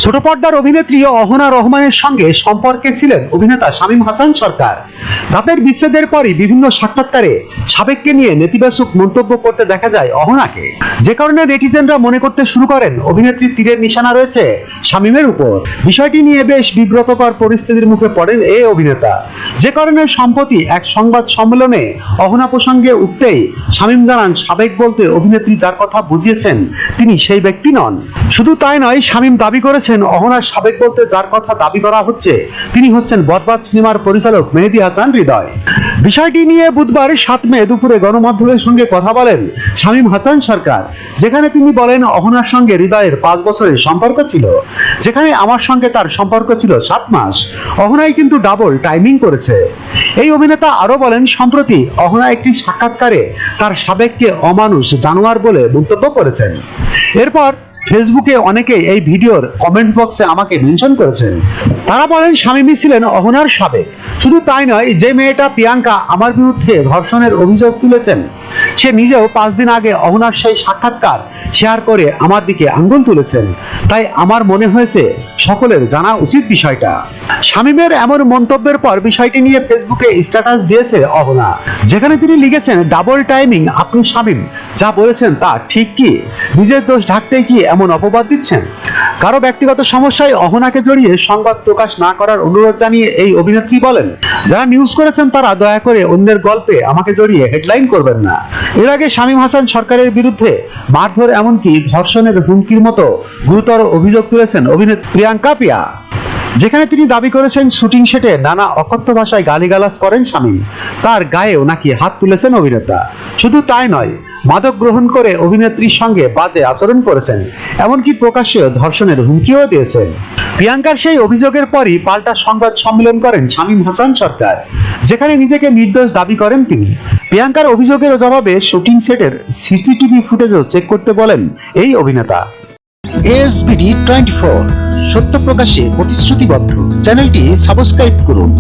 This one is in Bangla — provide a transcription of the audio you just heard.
ছোট পর্দার অভিনেত্রী অহনা রহমানের সঙ্গে সম্পর্কে ছিলেন অভিনেতা শামীম হাসান সরকার। রাতের বিচ্ছেদের পরই বিভিন্ন সাক্ষাৎকারে সাবেককে নিয়ে নেতিবাচক মন্তব্য করতে দেখা যায় অহনাকে, যে কারণে নেটিজেনরা মনে করতে শুরু করেন অভিনেত্রীর তীরের নিশানা রয়েছে শামীমের উপর। বিষয়টি নিয়ে বেশ বিব্রতকর পরিস্থিতির মুখে পড়েন এই অভিনেতা, যে কারণে সম্প্রতি এক সংবাদ সম্মেলনে অহনা প্রসঙ্গে উঠতেই শামীম জানান, সাবেক বলতে অভিনেত্রী যার কথা বুঝিয়েছেন তিনি সেই ব্যক্তি নন। শুধু তাই নয়, শামীম দাবি করেছেন অহনার সাবেক বলতে যার কথা দাবি করা হচ্ছে তিনি হচ্ছেন বরবাদ সিনেমার পরিচালক মেহেদী হাসান হৃদয়। বিষয়টি নিয়ে বুধবার 7 মে দুপুরে গণমাধ্যমের সঙ্গে কথা বলেন শামীম হাসান সরকার, যেখানে তিনি বলেন, অহনার সঙ্গে হৃদয়ের 5 বছরের সম্পর্ক ছিল, যেখানে আমার সঙ্গে তার সম্পর্ক ছিল 7 মাস। অহনাই কিন্তু ডাবল টাইমিং করেছে। এই অভিনেতা আরো বলেন, সম্প্রতি অহনা একটি সাক্ষাৎকারে তার সাবেককে অমানুষ, জানোয়ার বলে মন্তব্য করেছেন। এরপর ফেসবুকে অনেকে এই ভিডিওর কমেন্ট বক্সে আমাকে মেনশন করেছেন। তারা বলেন, শামীমই ছিলেন অহনার সাবেক। শুধু তাই নয়, যে মেয়েটা প্রিয়াঙ্কা আমার বিরুদ্ধে ধর্ষণের অভিযোগ তুলেছেন, সে নিজেও 5 দিন আগে অহনার সেই সাক্ষাৎকার শেয়ার করে আমার দিকে আঙ্গুল তুলেছেন। তাই আমার মনে হয়েছে সকলের জানা উচিত বিষয়টা। শামীমের এমন মন্তব্যের পর বিষয়টি নিয়ে ফেসবুকে স্ট্যাটাস দিয়েছে অহনা, যেখানে তিনি লিখেছেন, ডাবল টাইমিং আপনি শামীম যা বলেছেন তা ঠিক কি? নিজের দোষ ঢাকতে কি এমন অপবাদ দিচ্ছেন? কারো ব্যক্তিগত সমস্যায় অহনাকে জড়িয়ে সংবাদ প্রকাশ না করার অনুরোধ জানিয়ে এই অভিনেত্রী বলেন, যারা নিউজ করেছেন তারা দয়া করে অন্যের গল্পে আমাকে জড়িয়ে হেডলাইন করবেন না। এর আগে শামীম হাসান সরকারের বিরুদ্ধে মারধর এমনকি ধর্ষণের হুমকির মতো গুরুতর অভিযোগ তুলেছেন অভিনেত্রী প্রিয়াঙ্কা পিয়া, যেখানে তিনি দাবি করেছেন শুটিং সেটে নানা অকথ্য ভাষায় গালিগালাজ করেন শামীম, তার গায়েও নাকি হাত তুলেছেন অভিনেতা। শুধু তাই নয়, মাদক গ্রহণ করে অভিনেত্রীর সঙ্গে বাজে আচরণ করেছেন, এমনকি প্রকাশ্যে ধর্ষণের হুমকিও দিয়েছেন। প্রিয়াঙ্কার সেই অভিযোগের পরই পাল্টা সংবাদ সম্মেলন করেন শামীম হাসান সরকার, যেখানে নিজেকে নির্দোষ দাবি করেন তিনি। প্রিয়াঙ্কার অভিযোগের জবাবে শুটিং সেটের সিসিটিভি ফুটেজও চেক করতে বলেন এই অভিনেতা। ASBD 24 সত্য প্রকাশে প্রতিশ্রুতিবদ্ধ। চ্যানেলটি সাবস্ক্রাইব করুন।